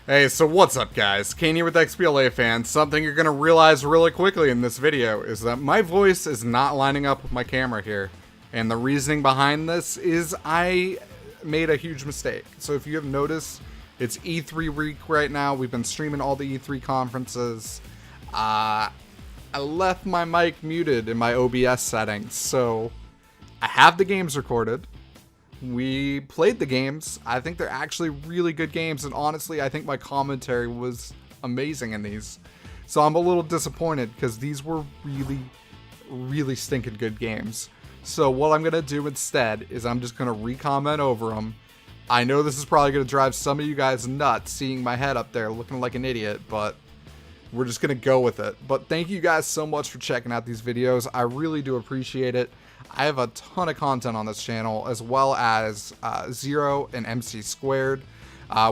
Hey, so what's up guys? Kane here with XBLA fans. Something you're going to realize really quickly in this video is that my voice is not lining up with my camera here. And the reasoning behind this is I made a huge mistake. So if you have noticed, it's E3 week right now. We've been streaming all the E3 conferences. I left my mic muted in my OBS settings. So I have the games recorded. We played the games. I think they're actually really good games, and honestly, I think my commentary was amazing in these. So I'm a little disappointed because these were really stinking good games. So what I'm going to do instead is I'm just going to re-comment over them. I know this is probably going to drive some of you guys nuts seeing my head up there looking like an idiot, but we're just going to go with it. But thank you guys so much for checking out these videos. I really do appreciate it. I have a ton of content on this channel, as well as Zero and MC Squared.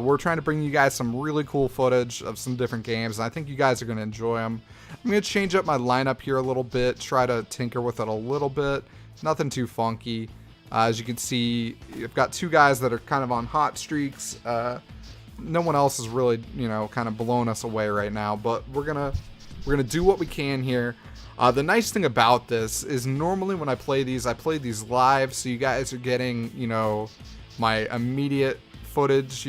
We're trying to bring you guys some really cool footage of some different games, and I think you guys are going to enjoy them. I'm going to change up my lineup here a little bit, try to tinker with it a little bit. Nothing too funky. As you can see, I've got two guys that are kind of on hot streaks. No one else is really, kind of blowing us away right now, but we're gonna do what we can here. The nice thing about this is normally when I play these live, so you guys are getting, my immediate footage,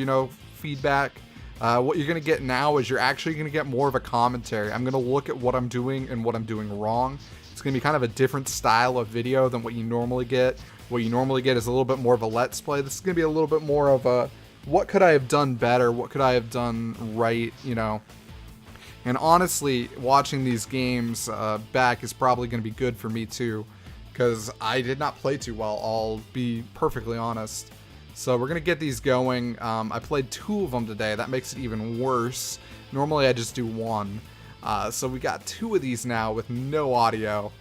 feedback. What you're going to get now is you're actually going to get more of a commentary. I'm going to look at what I'm doing and what I'm doing wrong. It's going to be kind of a different style of video than what you normally get. What you normally get is a little bit more of a let's play. This is going to be a little bit more of a, what could I have done better? What could I have done right, And honestly, watching these games back is probably going to be good for me too, because I did not play too well, I'll be perfectly honest. So we're going to get these going. I played 2 of them today. That makes it even worse. Normally I just do 1. So we got 2 of these now with no audio.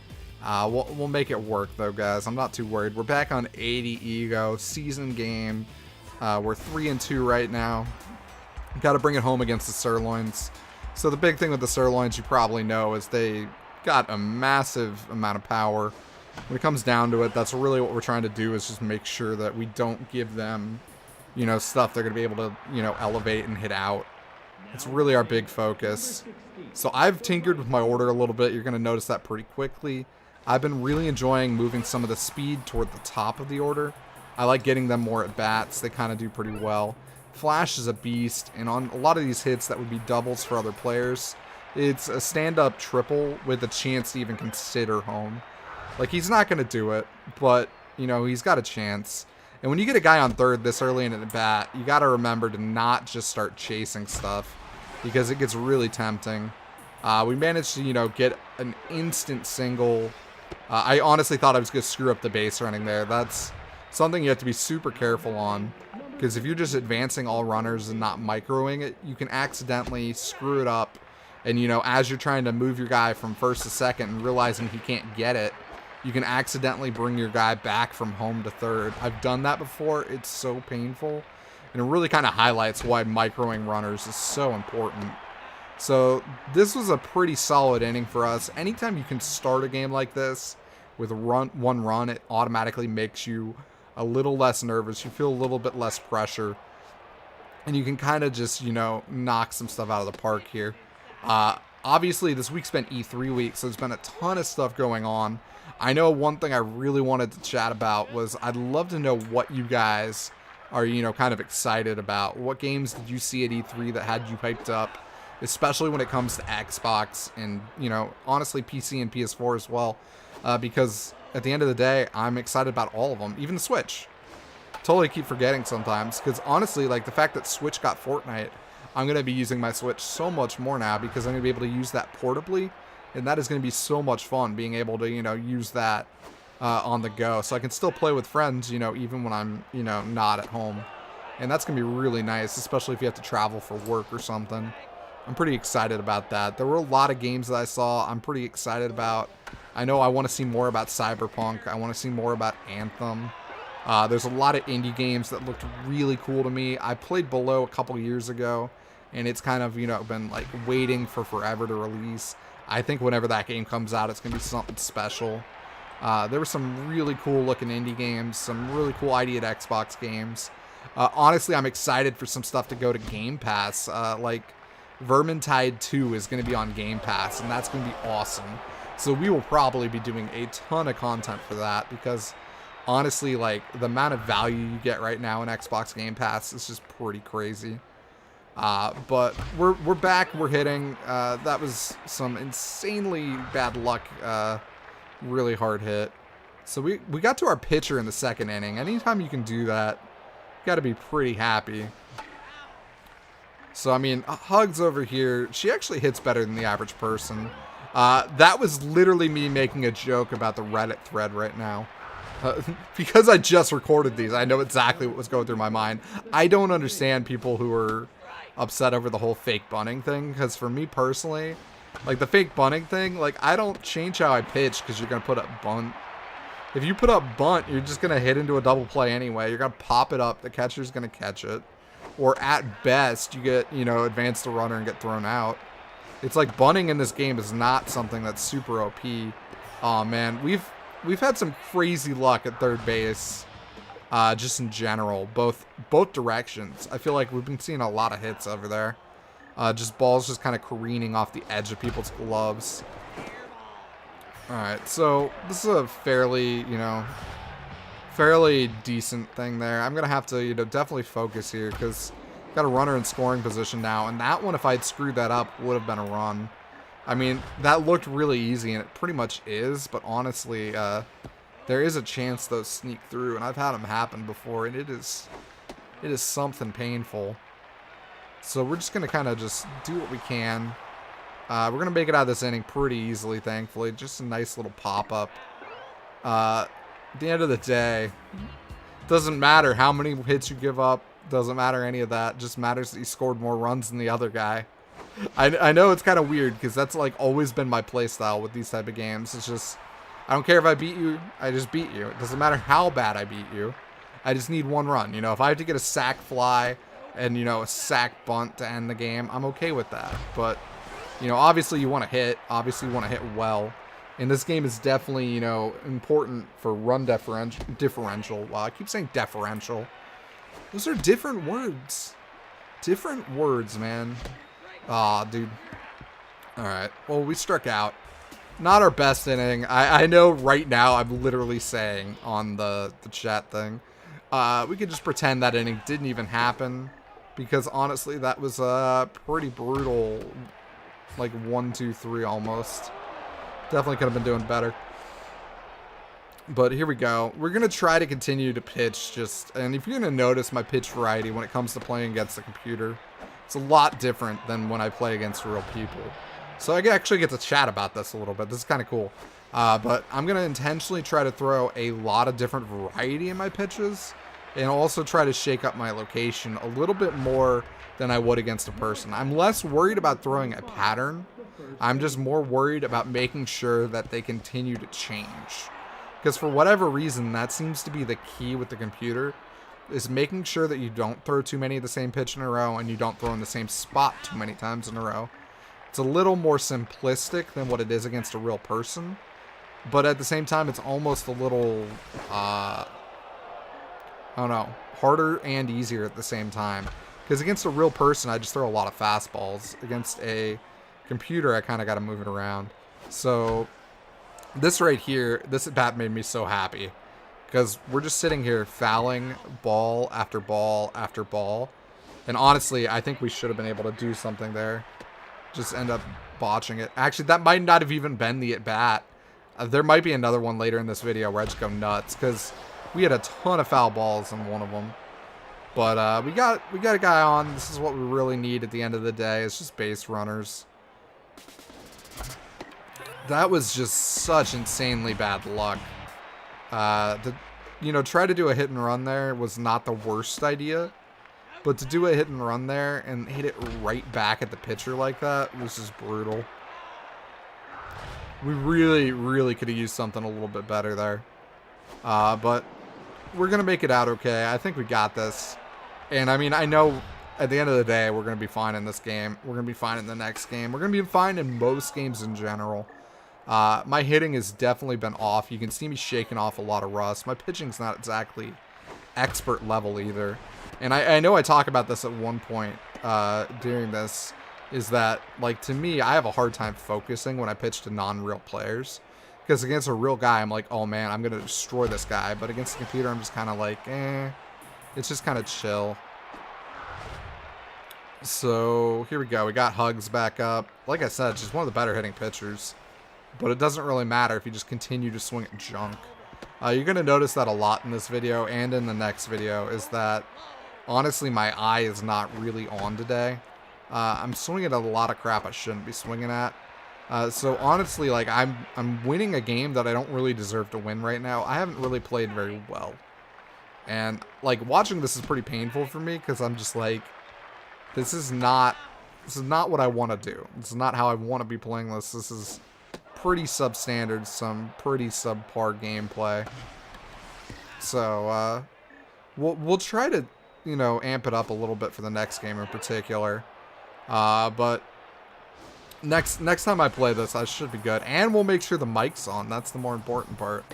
We'll make it work though, guys. I'm not too worried. We're back on 80 Ego, season game. We're 3-2 right now. Got to bring it home against the Sirloins. So the big thing with the Sirloins, you probably know, is they got a massive amount of power. When it comes down to it, that's really what we're trying to do, is just make sure that we don't give them, stuff they're going to be able to, elevate and hit out. It's really our big focus. So I've tinkered with my order a little bit. You're going to notice that pretty quickly. I've been really enjoying moving some of the speed toward the top of the order. I like getting them more at bats. They kind of do pretty well. Flash is a beast, and on a lot of these hits that would be doubles for other players, it's a stand-up triple with a chance to even consider home. Like, he's not going to do it, but, he's got a chance. And when you get a guy on third this early in at bat, you got to remember to not just start chasing stuff, because it gets really tempting. We managed to, get an instant single. I honestly thought I was going to screw up the base running there. That's something you have to be super careful on. Because if you're just advancing all runners and not microing it, you can accidentally screw it up. And, as you're trying to move your guy from first to second and realizing he can't get it, you can accidentally bring your guy back from home to third. I've done that before. It's so painful. And it really kind of highlights why microing runners is so important. So this was a pretty solid inning for us. Anytime you can start a game like this with one run, it automatically makes you a little less nervous. You feel a little bit less pressure, and you can kind of just, knock some stuff out of the park here. Obviously, this week's been E3 week, so there's been a ton of stuff going on. I know one thing I really wanted to chat about was I'd love to know what you guys are, kind of excited about. What games did you see at E3 that had you hyped up, especially when it comes to Xbox and, honestly, PC and PS4 as well, because at the end of the day, I'm excited about all of them, even the Switch. Totally keep forgetting sometimes, because honestly, like the fact that Switch got Fortnite, I'm going to be using my Switch so much more now because I'm going to be able to use that portably, and that is going to be so much fun, being able to, use that on the go. So I can still play with friends, even when I'm, not at home. And that's going to be really nice, especially if you have to travel for work or something. I'm pretty excited about that. There were a lot of games that I saw I'm pretty excited about. I know I want to see more about Cyberpunk. I want to see more about Anthem. There's a lot of indie games that looked really cool to me. I played Below a couple years ago, and it's kind of, been like waiting for forever to release. I think whenever that game comes out, it's going to be something special. There were some really cool looking indie games, some really cool ID at Xbox games. Honestly, I'm excited for some stuff to go to Game Pass. Like Vermintide 2 is going to be on Game Pass, and that's going to be awesome. So we will probably be doing a ton of content for that because honestly, like the amount of value you get right now in Xbox Game Pass is just pretty crazy. But we're back, we're hitting. That was some insanely bad luck, really hard hit. So we got to our pitcher in the second inning. Anytime you can do that, you got to be pretty happy. So, I mean, Hugs over here, she actually hits better than the average person. That was literally me making a joke about the Reddit thread right now. Because I just recorded these, I know exactly what was going through my mind. I don't understand people who are upset over the whole fake bunting thing, because for me personally, like the fake bunting thing, like I don't change how I pitch because you're going to put up bunt. If you put up bunt, you're just going to hit into a double play anyway. You're going to pop it up, the catcher's going to catch it. Or at best, you get, you know, advance the runner and get thrown out. It's like bunting in this game is not something that's super OP. Oh man, we've had some crazy luck at third base, just in general, both directions. I feel like we've been seeing a lot of hits over there. Just balls just kind of careening off the edge of people's gloves. All right, so this is a fairly, you know, fairly decent thing there. I'm gonna have to, you know, definitely focus here because got a runner in scoring position now, and that one, if I'd screwed that up, would have been a run. I mean, that looked really easy, and it pretty much is, but honestly, there is a chance those sneak through, and I've had them happen before, and it is something painful. So we're just gonna kind of just do what we can. We're gonna make it out of this inning pretty easily, thankfully. Just a nice little pop-up. At the end of the day, doesn't matter how many hits you give up, doesn't matter any of that, just matters that you scored more runs than the other guy. I know it's kind of weird because that's like always been my play style with these type of games. It's just, I don't care if I beat you, I just beat you. It doesn't matter how bad I beat you, I just need one run. You know, if I have to get a sac fly and, you know, a sac bunt to end the game, I'm okay with that. But, you know, obviously you want to hit, obviously you want to hit well. And this game is definitely, you know, important for run differential. Wow, I keep saying deferential. Those are different words. Different words, man. Aw, dude. Alright, well, we struck out. Not our best inning. I know right now I'm literally saying on the chat thing. We could just pretend that inning didn't even happen. Because honestly, that was a pretty brutal, like 1, 2, 3 almost. Definitely could have been doing better. But here we go. We're going to try to continue to pitch just... And if you're going to notice my pitch variety when it comes to playing against the computer, it's a lot different than when I play against real people. So I actually get to chat about this a little bit. This is kind of cool. But I'm going to intentionally try to throw a lot of different variety in my pitches. And also try to shake up my location a little bit more than I would against a person. I'm less worried about throwing a pattern. I'm just more worried about making sure that they continue to change. Because for whatever reason, that seems to be the key with the computer, is making sure that you don't throw too many of the same pitch in a row and you don't throw in the same spot too many times in a row. It's a little more simplistic than what it is against a real person. But at the same time, it's almost a little, I don't know, harder and easier at the same time. Because against a real person, I just throw a lot of fastballs. Against a computer, I kind of got to move it around. So this right here, this at bat made me so happy. Because we're just sitting here fouling ball after ball after ball. And honestly, I think we should have been able to do something there. Just end up botching it. Actually, that might not have even been the at bat. There might be another one later in this video where I just go nuts. Because we had a ton of foul balls in one of them. But we got a guy on. This is what we really need at the end of the day. It's just base runners. That was just such insanely bad luck. You know, try to do a hit and run there was not the worst idea. But to do a hit and run there and hit it right back at the pitcher like that was just brutal. We really, really could have used something a little bit better there. But we're going to make it out okay. I think we got this. And, I mean, I know at the end of the day, we're going to be fine in this game. We're going to be fine in the next game. We're going to be fine in most games in general. My hitting has definitely been off. You can see me shaking off a lot of rust. My pitching's not exactly expert level either. And I know I talk about this at one point during this, is that, like, to me, I have a hard time focusing when I pitch to non-real players. Because against a real guy, I'm like, oh man, I'm going to destroy this guy. But against the computer, I'm just kind of like, it's just kind of chill. So, here we go. We got Hugs back up. Like I said, she's one of the better hitting pitchers. But it doesn't really matter if you just continue to swing at junk. You're going to notice that a lot in this video and in the next video, is that, honestly, my eye is not really on today. I'm swinging at a lot of crap I shouldn't be swinging at. So honestly, like, I'm winning a game that I don't really deserve to win right now. I haven't really played very well. And, like, watching this is pretty painful for me, because I'm just like, this is not what I want to do. This is not how I want to be playing this. This is pretty substandard, some pretty subpar gameplay. So, we'll try to, you know, amp it up a little bit for the next game in particular. But next time I play this, I should be good. And we'll make sure the mic's on. That's the more important part.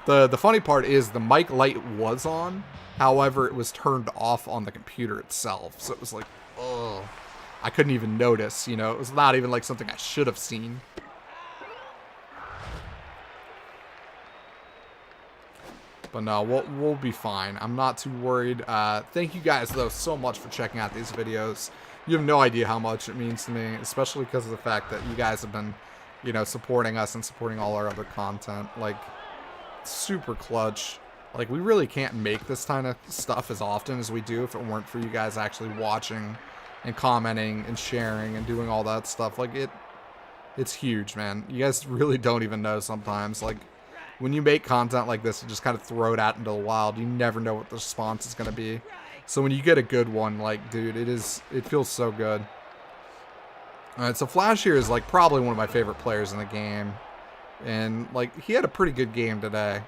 The funny part is the mic light was on. However, it was turned off on the computer itself. So it was like, oh, I couldn't even notice, you know. It was not even like something I should have seen. But no, we'll be fine. I'm not too worried. Thank you guys, though, so much for checking out these videos. You have no idea how much it means to me, especially because of the fact that you guys have been, you know, supporting us and supporting all our other content. Like, super clutch. Like, we really can't make this kind of stuff as often as we do if it weren't for you guys actually watching and commenting and sharing and doing all that stuff. Like, it's huge, man. You guys really don't even know sometimes. Like, when you make content like this, you just kind of throw it out into the wild. You never know what the response is going to be. So when you get a good one, like, dude, it feels so good. Alright, so Flash here is, like, probably one of my favorite players in the game. And, like, he had a pretty good game today.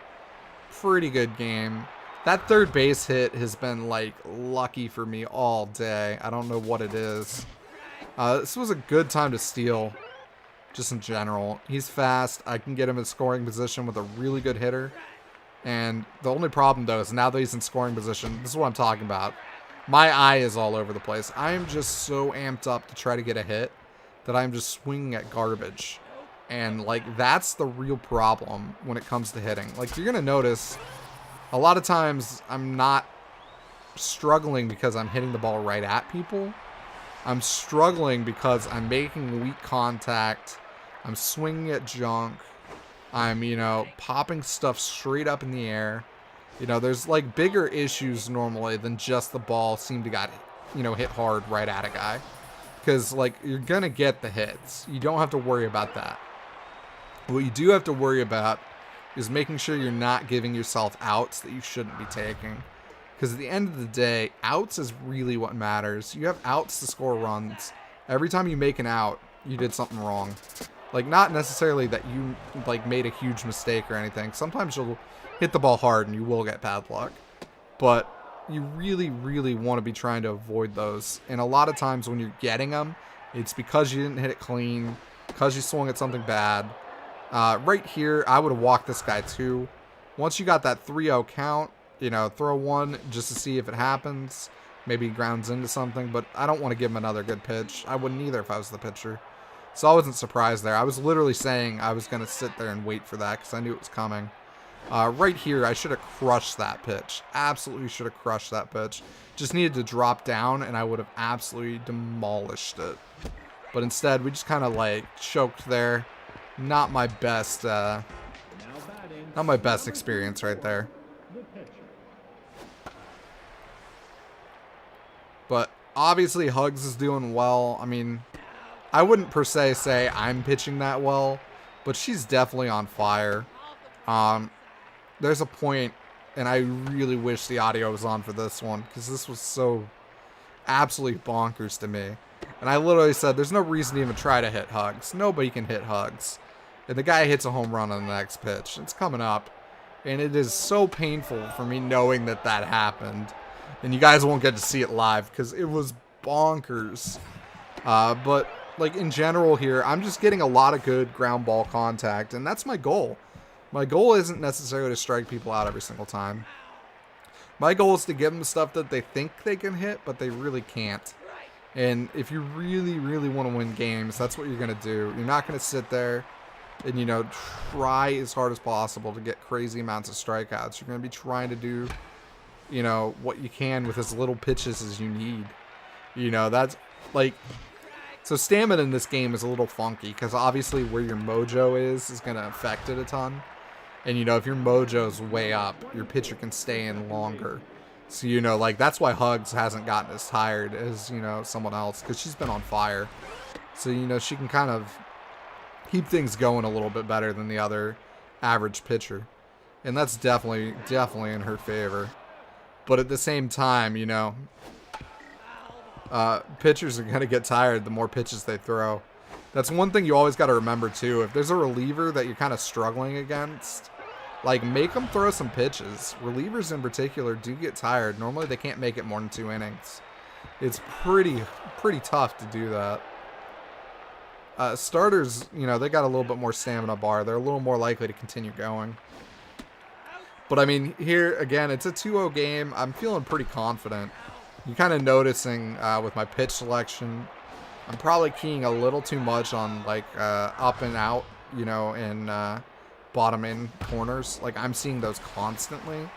Pretty good game. That third base hit has been, like, lucky for me all day. I don't know what it is. This was a good time to steal. Just in general. He's fast. I can get him in scoring position with a really good hitter. And the only problem, though, is now that he's in scoring position, this is what I'm talking about. My eye is all over the place. I am just so amped up to try to get a hit that I'm just swinging at garbage. And, like, that's the real problem when it comes to hitting. Like, you're going to notice a lot of times I'm not struggling because I'm hitting the ball right at people. I'm struggling because I'm making weak contact. I'm swinging at junk. I'm, you know, popping stuff straight up in the air. You know, there's, like, bigger issues normally than just the ball seem to got, you know, hit hard right at a guy. Because, like, you're going to get the hits. You don't have to worry about that. What you do have to worry about is making sure you're not giving yourself outs that you shouldn't be taking. Because at the end of the day, outs is really what matters. You have outs to score runs. Every time you make an out, you did something wrong. Like, not necessarily that you, like, made a huge mistake or anything. Sometimes you'll hit the ball hard and you will get bad luck. But you really, really want to be trying to avoid those. And a lot of times when you're getting them, it's because you didn't hit it clean, because you swung at something bad. Right here, I would have walked this guy too. Once you got that 3-0 count, you know, throw one just to see if it happens. Maybe he grounds into something, but I don't want to give him another good pitch. I wouldn't either if I was the pitcher. So I wasn't surprised there. I was literally saying I was going to sit there and wait for that because I knew it was coming. Right here, I should have crushed that pitch. Absolutely should have crushed that pitch. Just needed to drop down, and I would have absolutely demolished it. But instead, we just kind of, like, choked there. Not my best experience right there. But obviously Hugs is doing well. I mean, I wouldn't per se say I'm pitching that well, but she's definitely on fire. There's a point, and I really wish the audio was on for this one, because this was so absolutely bonkers to me. And I literally said, there's no reason to even try to hit Hugs. Nobody can hit Hugs. And the guy hits a home run on the next pitch. It's coming up. And it is so painful for me knowing that that happened. And you guys won't get to see it live because it was bonkers. But, like, in general here, I'm just getting a lot of good ground ball contact. And that's my goal. My goal isn't necessarily to strike people out every single time. My goal is to give them stuff that they think they can hit, but they really can't. And if you really, really want to win games, that's what you're going to do. You're not going to sit there and, you know, try as hard as possible to get crazy amounts of strikeouts. You're going to be trying to do, you know, what you can with as little pitches as you need. You know, that's like... So stamina in this game is a little funky because obviously where your mojo is going to affect it a ton. And, you know, if your mojo's way up, your pitcher can stay in longer. So, you know, like, that's why Hugs hasn't gotten as tired as, you know, someone else, because she's been on fire. So, you know, she can kind of keep things going a little bit better than the other average pitcher. And that's definitely in her favor. But at the same time, you know, pitchers are going to get tired the more pitches they throw. That's one thing you always got to remember, too. If there's a reliever that you're kind of struggling against, like, make them throw some pitches. Relievers in particular do get tired. Normally they can't make it more than 2 innings. It's pretty tough to do that. Starters, you know, they got a little bit more stamina bar. They're a little more likely to continue going. But, I mean, here, again, it's a 2-0 game. I'm feeling pretty confident. You're kind of noticing with my pitch selection, I'm probably keying a little too much on, like, up and out, you know, and bottom in corners. Like, I'm seeing those constantly.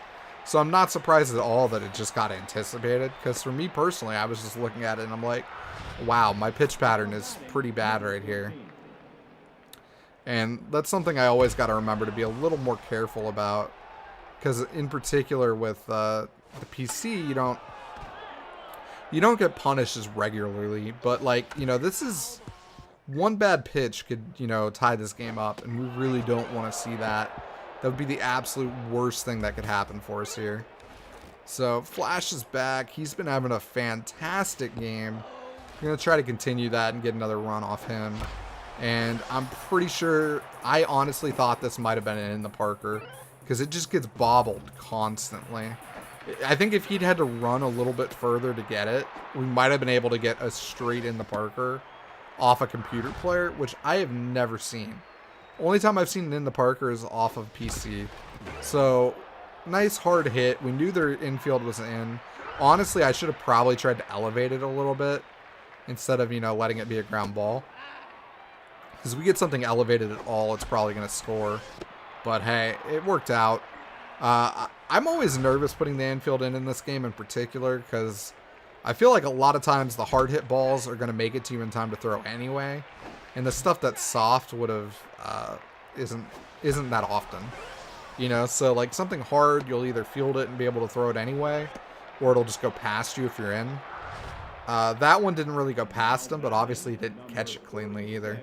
So I'm not surprised at all that it just got anticipated. Because for me personally, I was just looking at it and I'm like, wow, my pitch pattern is pretty bad right here. And that's something I always got to remember to be a little more careful about. Because in particular with the PC, you don't get punished as regularly. But, like, you know, this is... One bad pitch could, you know, tie this game up, and we really don't want to see that. That would be the absolute worst thing that could happen for us here. So, Flash is back. He's been having a fantastic game. I'm going to try to continue that and get another run off him. And I'm pretty sure, I honestly thought this might have been in the Parker, because it just gets bobbled constantly. I think if he'd had to run a little bit further to get it, we might have been able to get a straight in the Parker off a computer player, which I have never seen. Only time I've seen it in the Parker is off of PC. So, nice hard hit. We knew their infield was in. Honestly, I should have probably tried to elevate it a little bit instead of, you know, letting it be a ground ball. Because if we get something elevated at all, it's probably going to score. But hey, it worked out. I'm always nervous putting the infield in this game in particular because I feel like a lot of times the hard hit balls are going to make it to you in time to throw anyway. And the stuff that's soft would have, isn't that often. You know, so like something hard, you'll either field it and be able to throw it anyway, or it'll just go past you if you're in. That one didn't really go past him, but obviously didn't catch it cleanly either.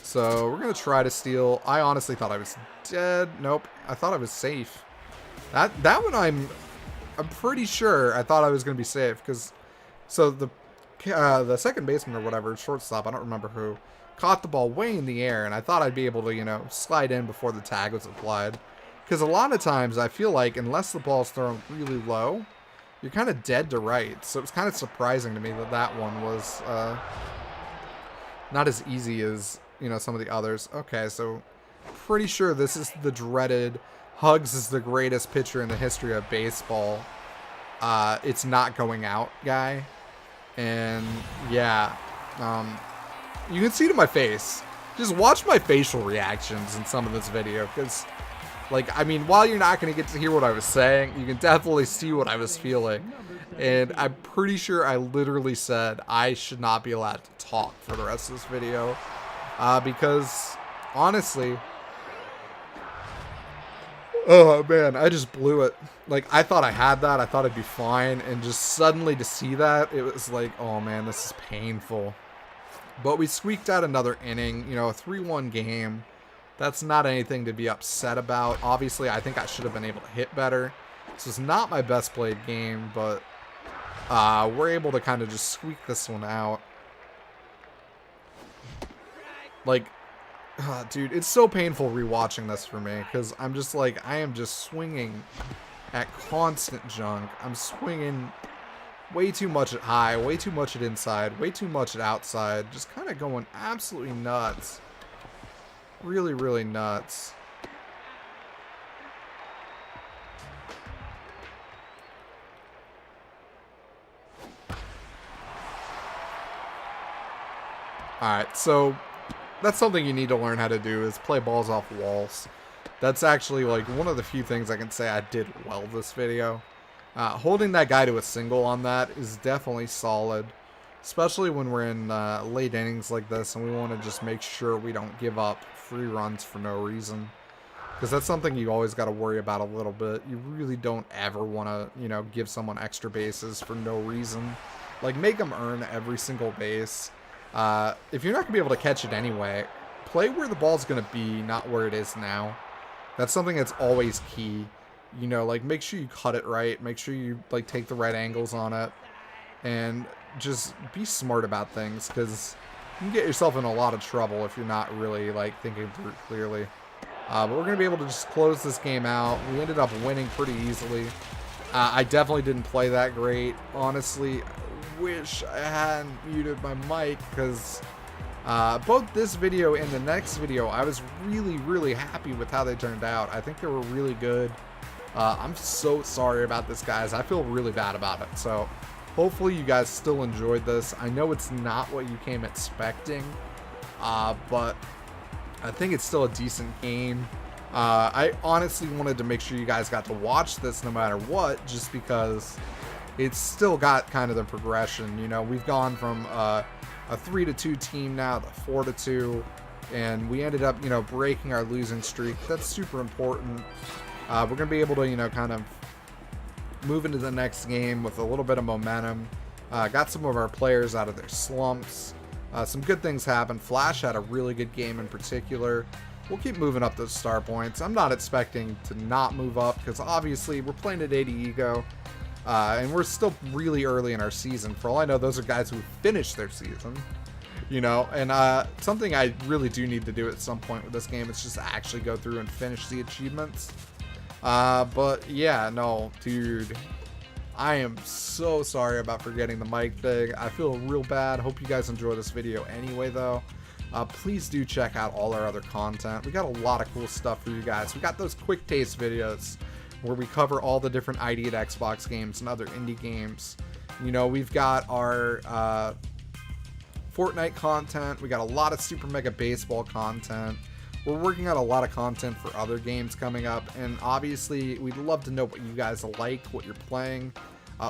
So we're going to try to steal. I honestly thought I was dead. Nope. I thought I was safe. That one I'm pretty sure I thought I was going to be safe because so the second baseman or whatever, shortstop, I don't remember who, caught the ball way in the air and I thought I'd be able to, you know, slide in before the tag was applied. Because a lot of times I feel like unless the ball's thrown really low, you're kind of dead to right. So it's kind of surprising to me that that one was not as easy as, you know, some of the others. Okay, so pretty sure this is the dreaded Hugs is the greatest pitcher in the history of baseball. It's not going out guy. And yeah, you can see it in my face. Just watch my facial reactions in some of this video. Because, like, I mean, while you're not going to get to hear what I was saying, you can definitely see what I was feeling. And I'm pretty sure I literally said I should not be allowed to talk for the rest of this video. Because, honestly, oh man, I just blew it. Like, I thought I had that, I thought I'd be fine, and just suddenly to see that, it was like, oh man, this is painful. But we squeaked out another inning, you know, a 3-1 game. That's not anything to be upset about. Obviously, I think I should have been able to hit better. This was not my best played game, but we're able to kind of just squeak this one out. Like, dude, it's so painful rewatching this for me because I'm just like, I am just swinging at constant junk. I'm swinging way too much at high, way too much at inside, way too much at outside. Just kind of going absolutely nuts. Really, really nuts. Alright, so that's something you need to learn how to do, is play balls off walls. That's actually like one of the few things I can say I did well this video. Holding that guy to a single on that is definitely solid, especially when we're in late innings like this and we want to just make sure we don't give up free runs for no reason. Because that's something you always got to worry about a little bit. You really don't ever want to, you know, give someone extra bases for no reason. Like, make them earn every single base. If you're not going to be able to catch it anyway, play where the ball's going to be, not where it is now. That's something that's always key. You know, like, make sure you cut it right. Make sure you, like, take the right angles on it. And just be smart about things, because you can get yourself in a lot of trouble if you're not really, like, thinking through it clearly. But we're going to be able to just close this game out. We ended up winning pretty easily. I definitely didn't play that great. Honestly, I wish I hadn't muted my mic, because both this video and the next video, I was really, really happy with how they turned out. I think they were really good. I'm so sorry about this, guys. I feel really bad about it. So hopefully you guys still enjoyed this. I know it's not what you came expecting, but I think it's still a decent game. I honestly wanted to make sure you guys got to watch this no matter what, just because it's still got kind of the progression. You know, we've gone from a 3-2 team now to 4-2, and we ended up, you know, breaking our losing streak. That's super important. We're going to be able to, you know, kind of move into the next game with a little bit of momentum. Got some of our players out of their slumps. Some good things happened. Flash had a really good game in particular. We'll keep moving up those star points. I'm not expecting to not move up, because obviously we're playing at 80 ego. And we're still really early in our season. For all I know, those are guys who finished their season. You know, and something I really do need to do at some point with this game is just actually go through and finish the achievements. But yeah, no, dude. I am so sorry about forgetting the mic thing. I feel real bad. Hope you guys enjoy this video anyway, though. Please do check out all our other content. We got a lot of cool stuff for you guys. We got those quick taste videos where we cover all the different ID at Xbox games and other indie games. You know, we've got our Fortnite content. We got a lot of Super Mega Baseball content. We're working on a lot of content for other games coming up, and obviously we'd love to know what you guys like, what you're playing.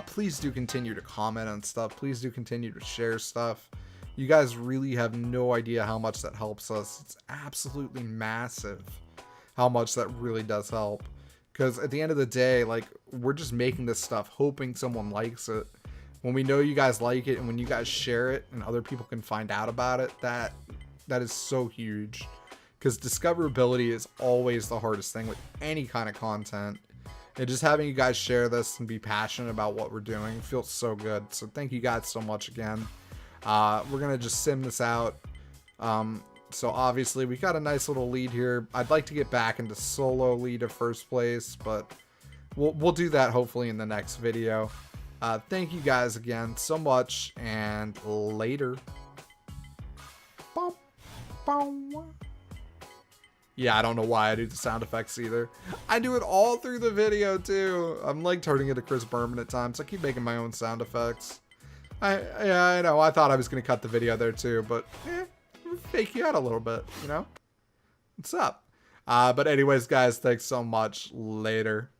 Please do continue to comment on stuff. Please do continue to share stuff. You guys really have no idea how much that helps us. It's absolutely massive how much that really does help. Because at the end of the day, like, we're just making this stuff hoping someone likes it. When we know you guys like it and when you guys share it and other people can find out about it, that is so huge. Because discoverability is always the hardest thing with any kind of content. And just having you guys share this and be passionate about what we're doing feels so good. So thank you guys so much again. We're going to just sim this out. So obviously we got a nice little lead here. I'd like to get back into solo lead of first place, but we'll do that hopefully in the next video. Thank you guys again so much, and later. Bow, bow. Yeah, I don't know why I do the sound effects either. I do it all through the video too. I'm like turning into Chris Berman at times. I keep making my own sound effects. Yeah, I know. I thought I was going to cut the video there too, but fake you out a little bit, you know? What's up? But anyways, guys, thanks so much. Later.